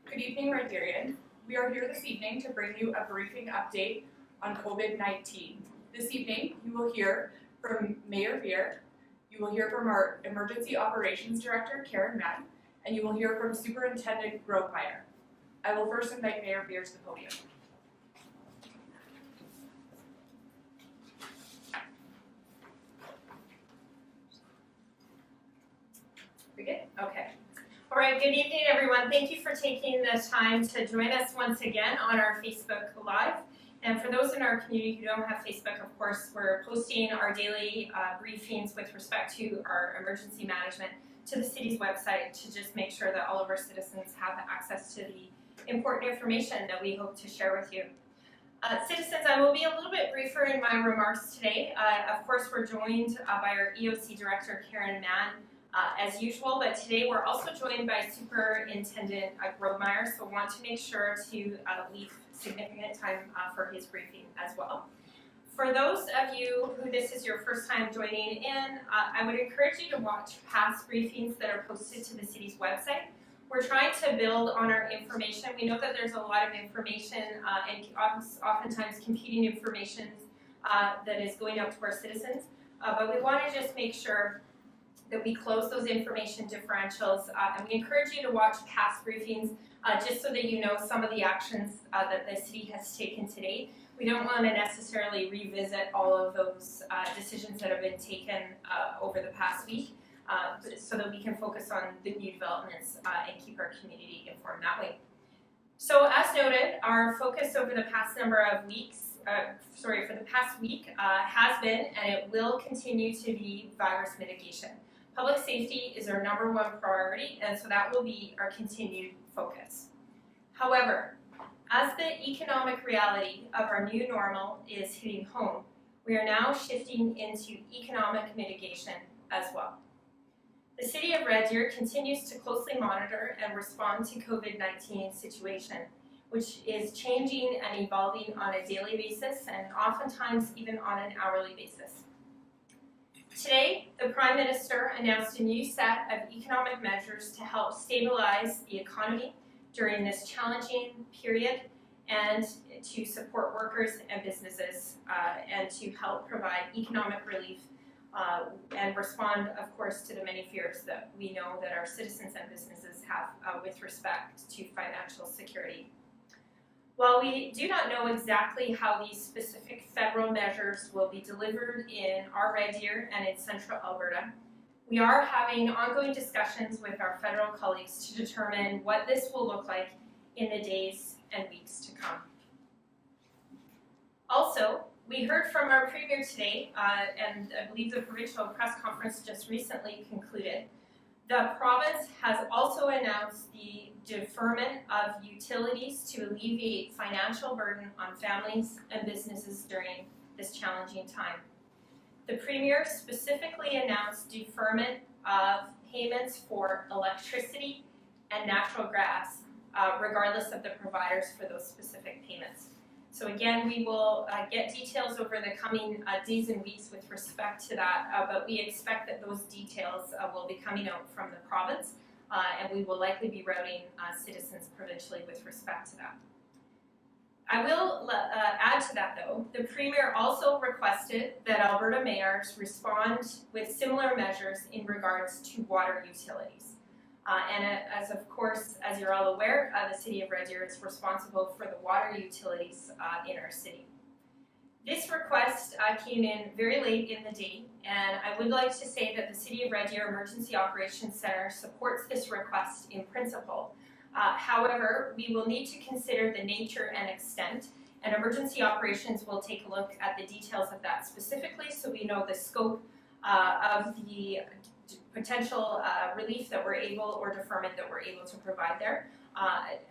Good evening, Rydarians. We are here this evening to bring you a briefing update on COVID-19. This evening, you will hear from Mayor Veer, you will hear from our Emergency Operations Director, Karen Mann, and you will hear from Superintendent Grovemeyer. I will first invite Mayor Veer to the podium. We good? Okay. All right, good evening, everyone. Thank you for taking the time to join us once again on our Facebook Live. And for those in our community who don't have Facebook, of course, we're posting our daily briefings with respect to our emergency management to the city's website to just make sure that all of our citizens have access to the important information that we hope to share with you. Citizens, I will be a little bit briefer in my remarks today. Of course, we're joined by our EOC Director, Karen Mann, as usual, but today we're also joined by Superintendent Grovemeyer, so I want to make sure to leave significant time for his briefing as well. For those of you who this is your first time joining in, I would encourage you to watch past briefings that are posted to the city's website. We're trying to build on our information. We know that there's a lot of information and oftentimes competing information that is going out to our citizens, but we want to just make sure that we close those information differentials, and we encourage you to watch past briefings just so that you know some of the actions that the city has taken today. We don't want to necessarily revisit all of those decisions that have been taken over the past week, so that we can focus on the new developments and keep our community informed that way. So as noted, our focus over the past number of weeks, for the past week has been, and it will continue to be, virus mitigation. Public safety is our number one priority, and so that will be our continued focus. However, as the economic reality of our new normal is hitting home, we are now shifting into economic mitigation as well. The City of Red Deer continues to closely monitor and respond to COVID-19 situation, which is changing and evolving on a daily basis and oftentimes even on an hourly basis. Today, the Prime Minister announced a new set of economic measures to help stabilize the economy during this challenging period and to support workers and businesses and to help provide economic relief and respond, of course, to the many fears that we know that our citizens and businesses have with respect to financial security. While we do not know exactly how these specific federal measures will be delivered in our Red Deer and in central Alberta, we are having ongoing discussions with our federal colleagues to determine what this will look like in the days and weeks to come. Also, we heard from our Premier today, and I believe the provincial press conference just recently concluded. The province has also announced the deferment of utilities to alleviate financial burden on families and businesses during this challenging time. The Premier specifically announced deferment of payments for electricity and natural gas, regardless of the providers for those specific payments. So again, we will get details over the coming days and weeks with respect to that, but we expect that those details will be coming out from the province, and we will likely be routing citizens provincially with respect to that. I will add to that though, the Premier also requested that Alberta mayors respond with similar measures in regards to water utilities. As of course, as you're all aware, the City of Red Deer is responsible for the water utilities in our city. This request came in very late in the day, and I would like to say that the City of Red Deer Emergency Operations Centre supports this request in principle. However, we will need to consider the nature and extent, and emergency operations will take a look at the details of that specifically so we know the scope of the potential relief that we're able, or deferment that we're able to provide there.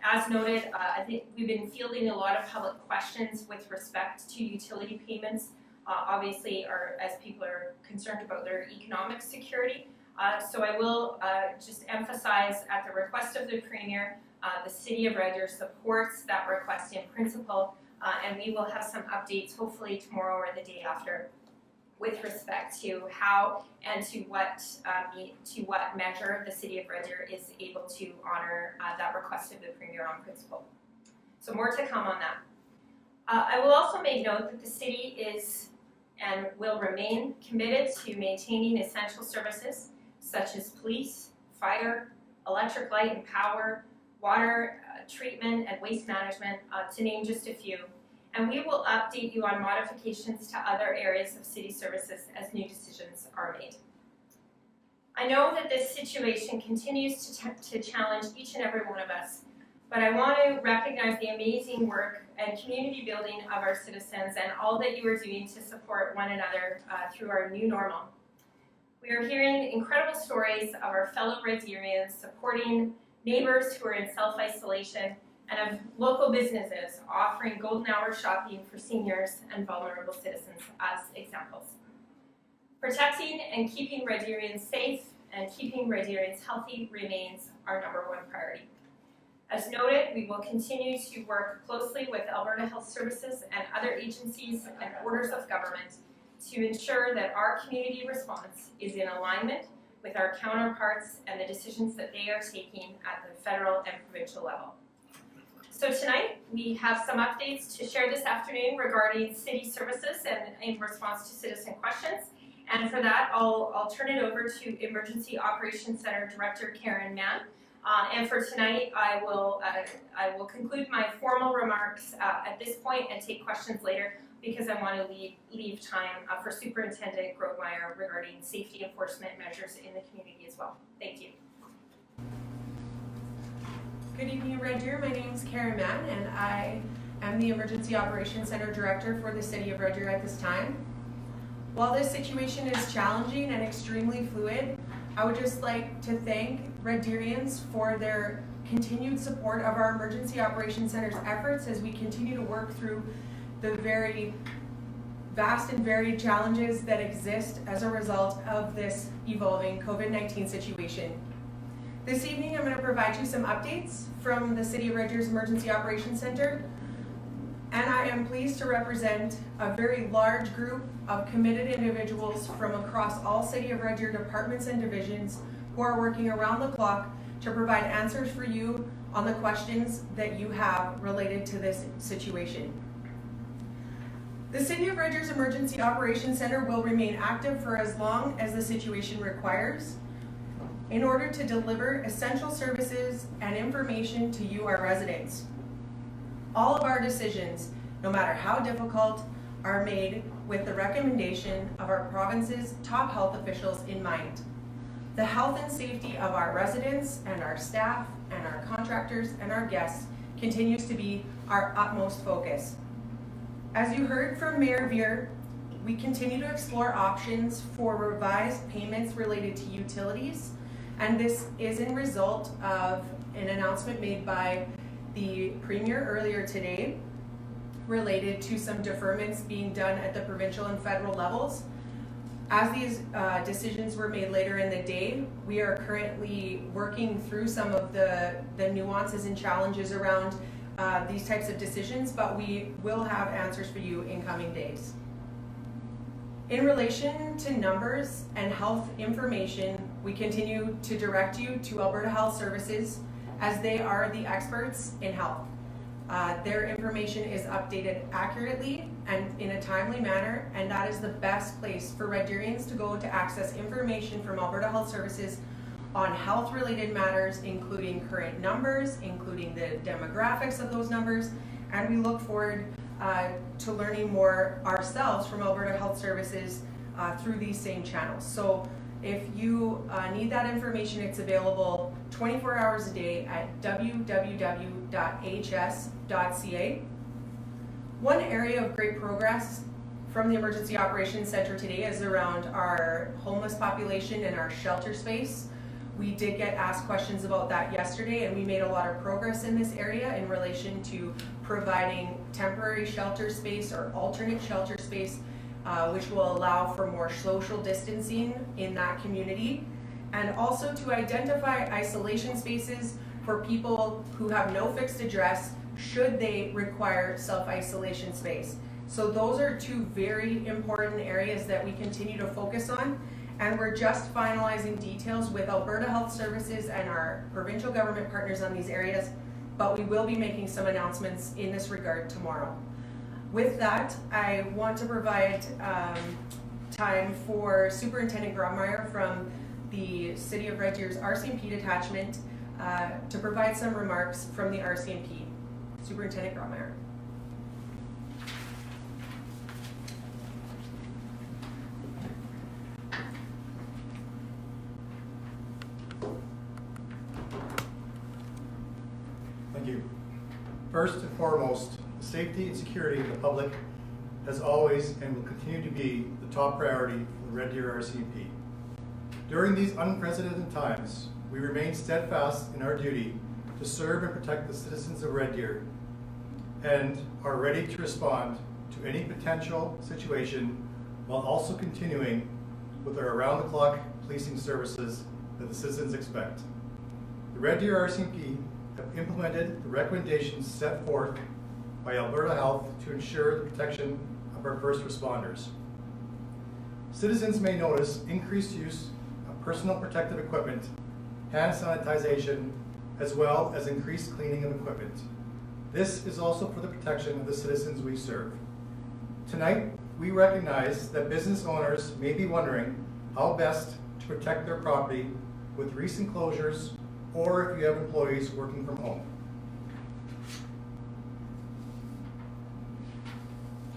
As noted, I think we've been fielding a lot of public questions with respect to utility payments, obviously as people are concerned about their economic security. So I will just emphasize at the request of the Premier, the City of Red Deer supports that request in principle, and we will have some updates hopefully tomorrow or the day after with respect to how and to what measure the City of Red Deer is able to honor that request of the Premier on principle. So more to come on that. I will also make note that the City is and will remain committed to maintaining essential services such as police, fire, electric light and power, water treatment and waste management, to name just a few. And we will update you on modifications to other areas of city services as new decisions are made. I know that this situation continues to challenge each and every one of us, but I want to recognize the amazing work and community building of our citizens and all that you are doing to support one another through our new normal. We are hearing incredible stories of our fellow Red Deerians supporting neighbors who are in self-isolation and of local businesses offering golden hour shopping for seniors and vulnerable citizens as examples. Protecting and keeping Red Deerians safe and keeping Red Deerians healthy remains our #1 priority. As noted, we will continue to work closely with Alberta Health Services and other agencies and orders of government to ensure that our community response is in alignment with our counterparts and the decisions that they are taking at the federal and provincial level. So tonight, we have some updates to share this afternoon regarding city services and in response to citizen questions. And for that, I'll turn it over to Emergency Operations Center Director Karen Mann. And for tonight, I will conclude my formal remarks at this point and take questions later because I want to leave time for Superintendent Grobmeyer regarding safety enforcement measures in the community as well. Thank you. Good evening, Red Deer. My name is Karen Mann, and I am the Emergency Operations Center Director for the City of Red Deer at this time. While this situation is challenging and extremely fluid, I would just like to thank Red Deerians for their continued support of our Emergency Operations Center's efforts as we continue to work through the very vast and varied challenges that exist as a result of this evolving COVID-19 situation. This evening, I'm going to provide you some updates from the City of Red Deer's Emergency Operations Center, and I am pleased to represent a very large group of committed individuals from across all City of Red Deer departments and divisions who are working around the clock to provide answers for you on the questions that you have related to this situation. The City of Red Deer's Emergency Operations Center will remain active for as long as the situation requires in order to deliver essential services and information to you, our residents. All of our decisions, no matter how difficult, are made with the recommendation of our province's top health officials in mind. The health and safety of our residents and our staff and our contractors and our guests continues to be our utmost focus. As you heard from Mayor Veer, we continue to explore options for revised payments related to utilities, and this is in result of an announcement made by the Premier earlier today related to some deferments being done at the provincial and federal levels. As these decisions were made later in the day, we are currently working through some of the nuances and challenges around these types of decisions, but we will have answers for you in coming days. In relation to numbers and health information, we continue to direct you to Alberta Health Services as they are the experts in health. Their information is updated accurately and in a timely manner, and that is the best place for Red Deerians to go to access information from Alberta Health Services on health-related matters, including current numbers, including the demographics of those numbers, and we look forward to learning more ourselves from Alberta Health Services through these same channels. So if you need that information, it's available 24 hours a day at www.ahs.ca. One area of great progress from the Emergency Operations Center today is around our homeless population and our shelter space. We did get asked questions about that yesterday, and we made a lot of progress in this area in relation to providing temporary shelter space or alternate shelter space, which will allow for more social distancing in that community, and also to identify isolation spaces for people who have no fixed address should they require self-isolation space. So those are two very important areas that we continue to focus on, and we're just finalizing details with Alberta Health Services and our provincial government partners on these areas, but we will be making some announcements in this regard tomorrow. With that, I want to provide time for Superintendent Grobmeier from the City of Red Deer's RCMP detachment to provide some remarks from the RCMP. Superintendent Grobmeier. Thank you. First and foremost, the safety and security of the public has always and will continue to be the top priority for the Red Deer RCMP. During these unprecedented times, we remain steadfast in our duty to serve and protect the citizens of Red Deer and are ready to respond to any potential situation while also continuing with our around-the-clock policing services that the citizens expect. The Red Deer RCMP have implemented the recommendations set forth by Alberta Health to ensure the protection of our first responders. Citizens may notice increased use of personal protective equipment, hand sanitization, as well as increased cleaning of equipment. This is also for the protection of the citizens we serve. Tonight, we recognize that business owners may be wondering how best to protect their property with recent closures or if you have employees working from home.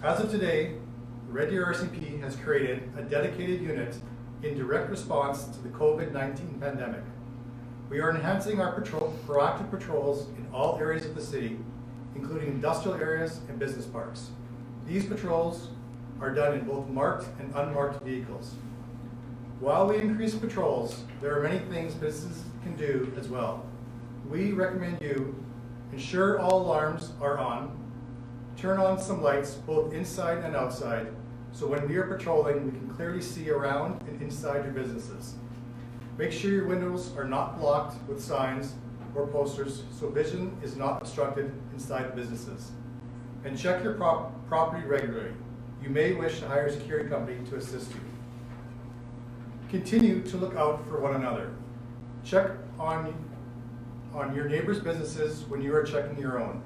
As of today, the Red Deer RCMP has created a dedicated unit in direct response to the COVID-19 pandemic. We are enhancing our proactive patrols in all areas of the city, including industrial areas and business parks. These patrols are done in both marked and unmarked vehicles. While we increase patrols, there are many things businesses can do as well. We recommend you ensure all alarms are on, turn on some lights both inside and outside, so when we are patrolling, we can clearly see around and inside your businesses. Make sure your windows are not blocked with signs or posters so vision is not obstructed inside the businesses. And check your property regularly. You may wish to hire a security company to assist you. Continue to look out for one another. Check on your neighbors' businesses when you are checking your own.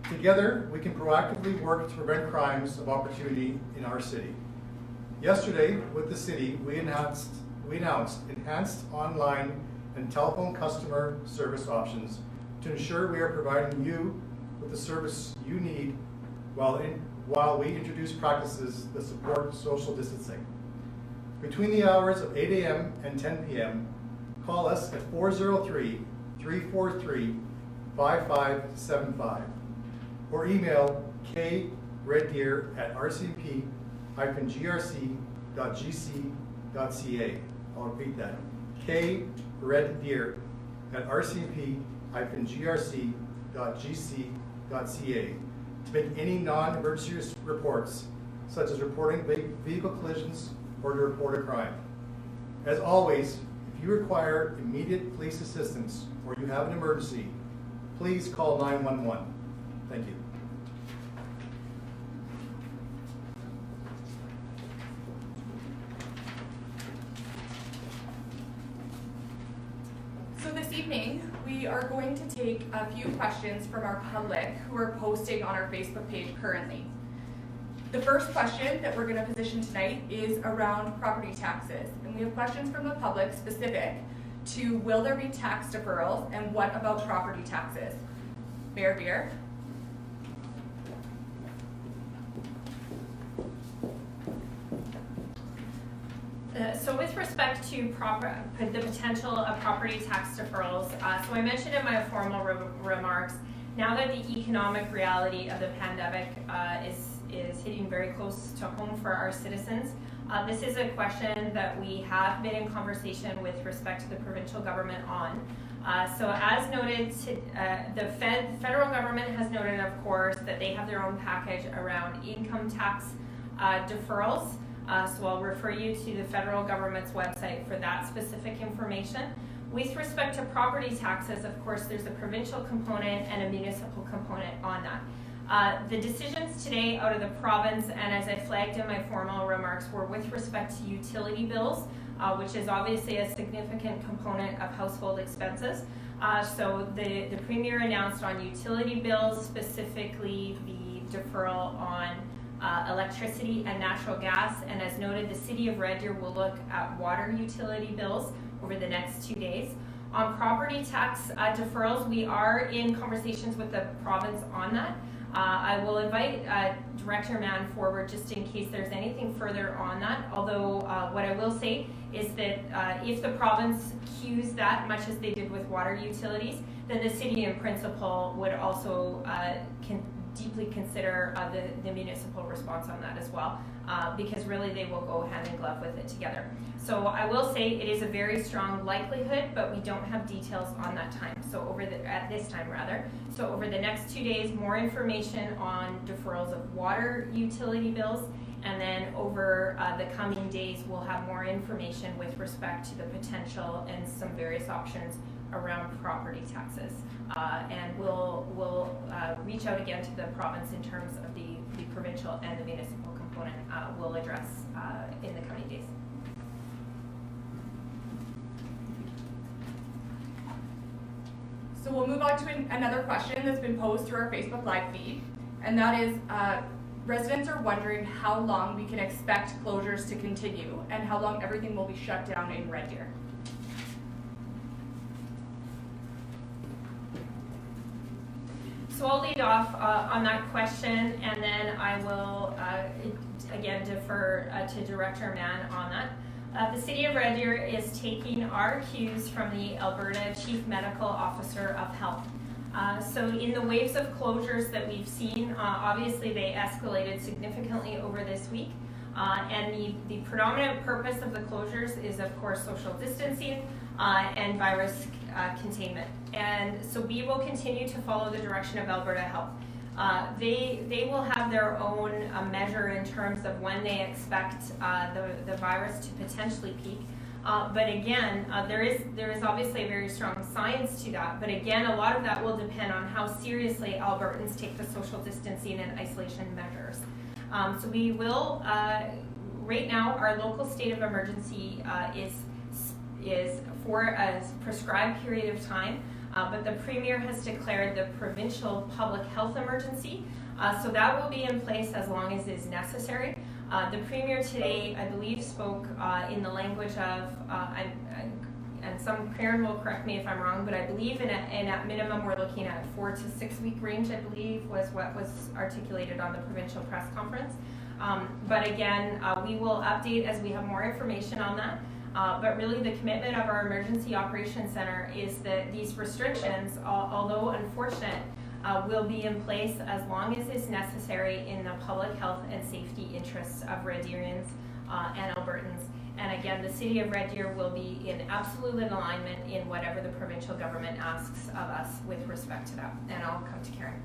Together, we can proactively work to prevent crimes of opportunity in our city. Yesterday, with the city, we announced enhanced online and telephone customer service options to ensure we are providing you with the service you need while we introduce practices that support social distancing. Between the hours of 8 a.m. and 10 p.m., call us at 403-343-5575 or email kreddeer@rcmp-grc.gc.ca. I'll repeat that, kreddeer@rcmp-grc.gc.ca to make any non-emergency reports, such as reporting vehicle collisions or to report a crime. As always, if you require immediate police assistance or you have an emergency, please call 911. Thank you. So this evening, we are going to take a few questions from our public who are posting on our Facebook page currently. The first question that we're going to position tonight is around property taxes. And we have questions from the public specific to will there be tax deferrals and what about property taxes? Mayor Beer. So with respect to the potential of property tax deferrals, so I mentioned in my formal remarks, now that the economic reality of the pandemic is hitting very close to home for our citizens, this is a question that we have been in conversation with respect to the provincial government on. So as noted, the federal government has noted, of course, that they have their own package around income tax deferrals. So I'll refer you to the federal government's website for that specific information. With respect to property taxes, of course, there's a provincial component and a municipal component on that. The decisions today out of the province, and as I flagged in my formal remarks, were with respect to utility bills, which is obviously a significant component of household expenses. So the Premier announced on utility bills, specifically the deferral on electricity and natural gas, and as noted, the City of Red Deer will look at water utility bills over the next 2 days. On property tax deferrals, we are in conversations with the province on that. I will invite Director Mann forward just in case there's anything further on that, although what I will say is that if the province cues that, much as they did with water utilities, then the city in principle would also deeply consider the municipal response on that as well, because really they will go hand in glove with it together. So I will say it is a very strong likelihood, but we don't have details on that time. So at this time rather. So over the next 2 days, more information on deferrals of water utility bills, and then over the coming days, we'll have more information with respect to the potential and some various options around property taxes. And we'll reach out again to the province in terms of the provincial and the municipal component we'll address in the coming days. So we'll move on to another question that's been posed through our Facebook Live feed, and that is, residents are wondering how long we can expect closures to continue and how long everything will be shut down in Red Deer. So I'll lead off on that question, and then I will again defer to Director Mann on that. The City of Red Deer is taking our cues from the Alberta Chief Medical Officer of Health. So in the waves of closures that we've seen, obviously they escalated significantly over this week. And the predominant purpose of the closures is, of course, social distancing and virus containment. And so we will continue to follow the direction of Alberta Health. They will have their own measure in terms of when they expect the virus to potentially peak. But again, there is obviously a very strong science to that. But again, a lot of that will depend on how seriously Albertans take the social distancing and isolation measures. So we will, right now, our local state of emergency is for a prescribed period of time. But the Premier has declared the provincial public health emergency, so that will be in place as long as is necessary. The Premier today, I believe, spoke in the language of, and some Karen will correct me if I'm wrong, but I believe at minimum we're looking at 4 to 6 week range, I believe, was what was articulated on the provincial press conference. But again, we will update as we have more information on that. But really the commitment of our Emergency Operations Center is that these restrictions, although unfortunate, will be in place as long as is necessary in the public health and safety interests of Red Deerians and Albertans. And again, the City of Red Deer will be in absolute alignment in whatever the provincial government asks of us with respect to that. And I'll come to Karen.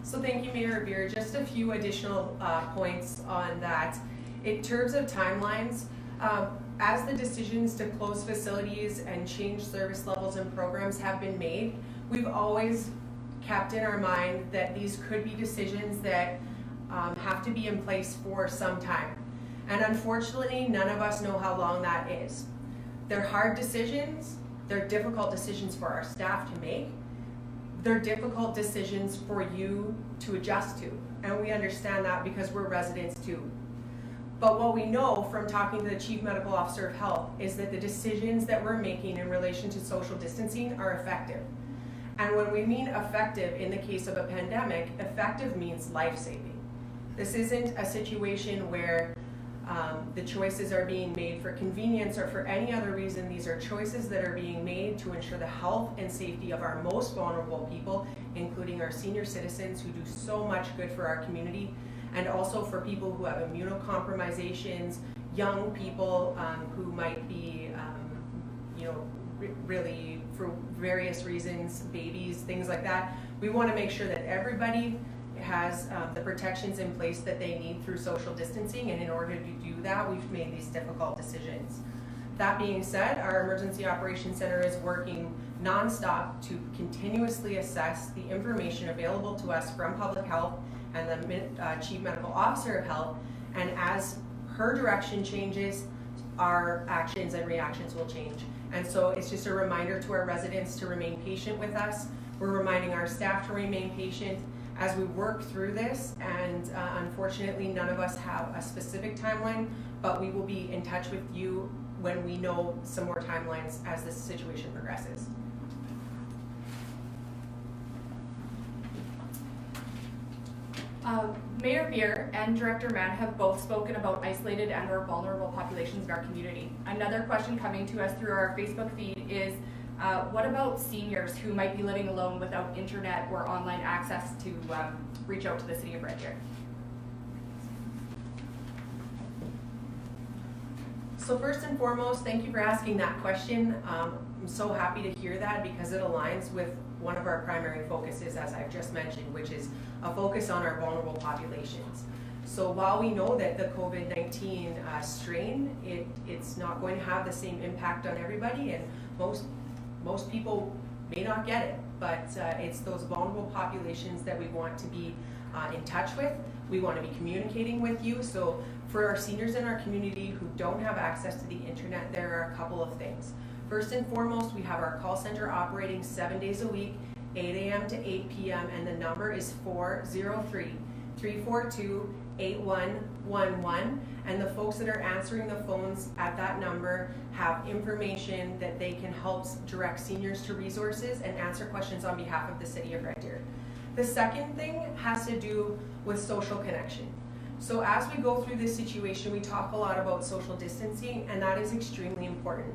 So thank you, Mayor Beer. Just a few additional points on that. In terms of timelines, as the decisions to close facilities and change service levels and programs have been made, we've always kept in our mind that these could be decisions that have to be in place for some time. And unfortunately, none of us know how long that is. They're hard decisions, they're difficult decisions for our staff to make. They're difficult decisions for you to adjust to, and we understand that because we're residents too. But what we know from talking to the Chief Medical Officer of Health is that the decisions that we're making in relation to social distancing are effective. And when we mean effective in the case of a pandemic, effective means life-saving. This isn't a situation where the choices are being made for convenience or for any other reason. These are choices that are being made to ensure the health and safety of our most vulnerable people, including our senior citizens who do so much good for our community, and also for people who have immunocompromisations, young people who might be, really for various reasons, babies, things like that. We want to make sure that everybody has the protections in place that they need through social distancing, and in order to do that, we've made these difficult decisions. That being said, our Emergency Operations Center is working nonstop to continuously assess the information available to us from Public Health and the Chief Medical Officer of Health, and as her direction changes, our actions and reactions will change. And so it's just a reminder to our residents to remain patient with us. We're reminding our staff to remain patient as we work through this, and unfortunately none of us have a specific timeline, but we will be in touch with you when we know some more timelines as this situation progresses. Mayor Beer and Director Mann have both spoken about isolated and or vulnerable populations in our community. Another question coming to us through our Facebook feed is, what about seniors who might be living alone without internet or online access to reach out to the City of Red Deer? So first and foremost, thank you for asking that question. I'm so happy to hear that because it aligns with one of our primary focuses, as I've just mentioned, which is a focus on our vulnerable populations. So while we know that the COVID-19 strain, it's not going to have the same impact on everybody, and most people may not get it, but it's those vulnerable populations that we want to be in touch with. We want to be communicating with you. So for our seniors in our community who don't have access to the internet, there are a couple of things. First and foremost, we have our call center operating 7 days a week, 8 a.m. to 8 p.m. and the number is 403-342-8111, and the folks that are answering the phones at that number have information that they can help direct seniors to resources and answer questions on behalf of the City of Red Deer. The second thing has to do with social connection. So as we go through this situation, we talk a lot about social distancing, and that is extremely important.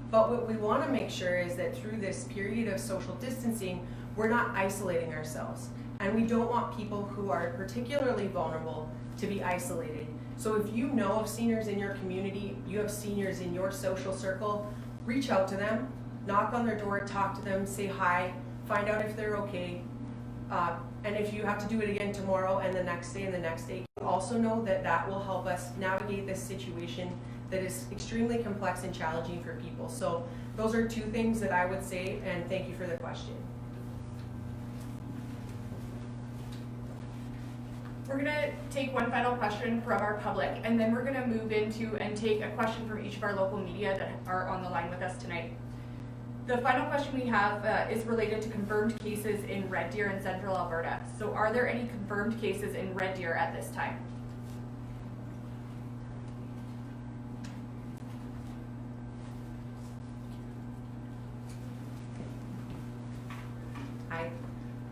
But what we want to make sure is that through this period of social distancing, we're not isolating ourselves. And we don't want people who are particularly vulnerable to be isolated. So if you know of seniors in your community, you have seniors in your social circle, reach out to them, knock on their door, talk to them, say hi, find out if they're okay. And if you have to do it again tomorrow and the next day and the next day, also know that that will help us navigate this situation that is extremely complex and challenging for people. So those are two things that I would say, and thank you for the question. We're gonna take one final question from our public, and then we're gonna move into and take a question from each of our local media that are on the line with us tonight. The final question we have is related to confirmed cases in Red Deer and Central Alberta. So are there any confirmed cases in Red Deer at this time? Hi.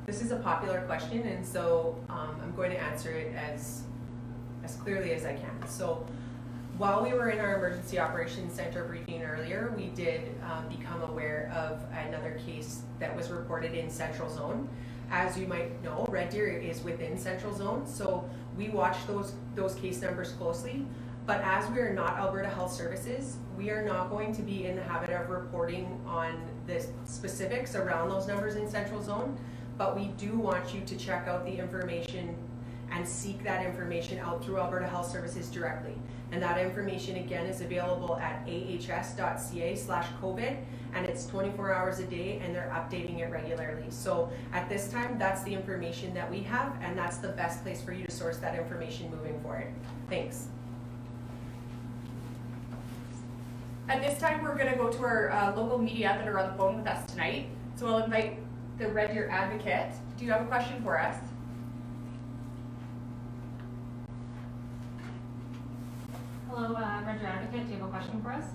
This is a popular question, and so I'm going to answer it as clearly as I can. So while we were in our Emergency Operations Center briefing earlier, we did become aware of another case that was reported in Central Zone. As you might know, Red Deer is within Central Zone, so we watch those case numbers closely. But as we are not Alberta Health Services, we are not going to be in the habit of reporting on the specifics around those numbers in Central Zone, but we do want you to check out the information and seek that information out through Alberta Health Services directly. And that information again is available at ahs.ca/COVID, and it's 24 hours a day, and they're updating it regularly. So at this time, that's the information that we have, and that's the best place for you to source that information moving forward. Thanks. At this time, we're gonna go to our local media that are on the phone with us tonight. So I'll invite the Red Deer Advocate. Do you have a question for us? Hello, Red Deer Advocate, do you have a question for us?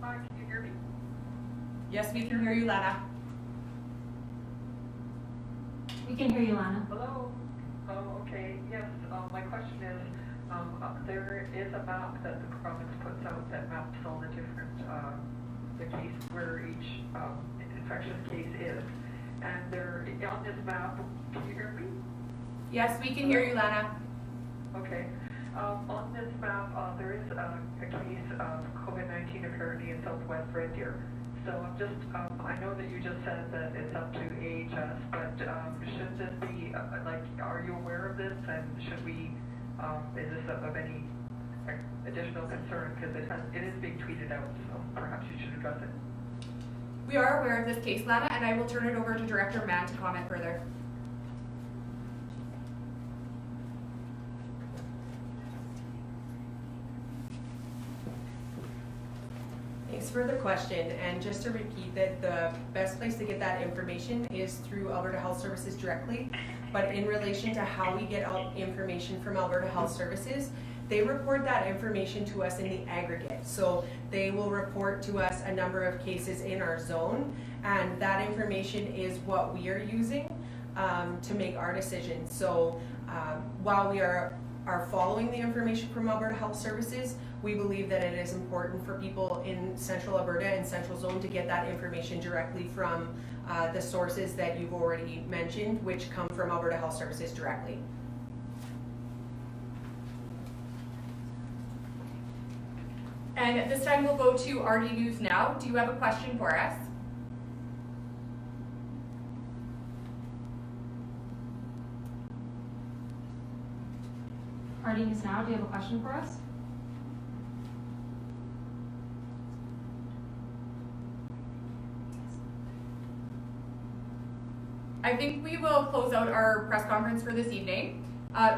Can you hear me? Yes, we can hear you, Lana. We can hear you, Lana. Hello? Oh, okay, yes, my question is, there is a map that the province puts out that maps all the different, the case where each infectious case is. And there, on this map, can you hear me? Yes, we can hear you, Lana. Okay. On this map, there is a case of COVID-19 apparently in southwest Red Deer. So I'm just, I know that you just said that it's up to 8 process, but should this be, like, are you aware of this, and should we, is this of any additional concern? Because it is being tweeted out, so perhaps you should address it. We are aware of this case, Lana, and I will turn it over to Director Mann to comment further. Thanks for the question, and just to repeat that the best place to get that information is through Alberta Health Services directly, but in relation to how we get out information from Alberta Health Services, they report that information to us in the aggregate. So they will report to us a number of cases in our zone, and that information is what we are using to make our decisions. So while we are following the information from Alberta Health Services, we believe that it is important for people in Central Alberta and Central Zone to get that information directly from the sources that you've already mentioned, which come from Alberta Health Services directly. And at this time, we'll go to RD News Now. Do you have a question for us? RD News Now, do you have a question for us? I think we will close out our press conference for this evening.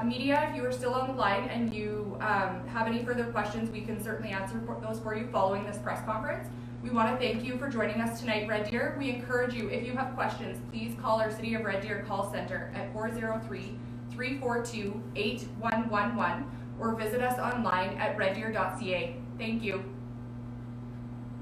Media, if you are still on the line and you have any further questions, we can certainly answer those for you following this press conference. We want to thank you for joining us tonight, Red Deer. We encourage you, if you have questions, please call our City of Red Deer call center at 403-342-8111 or visit us online at reddeer.ca. Thank you.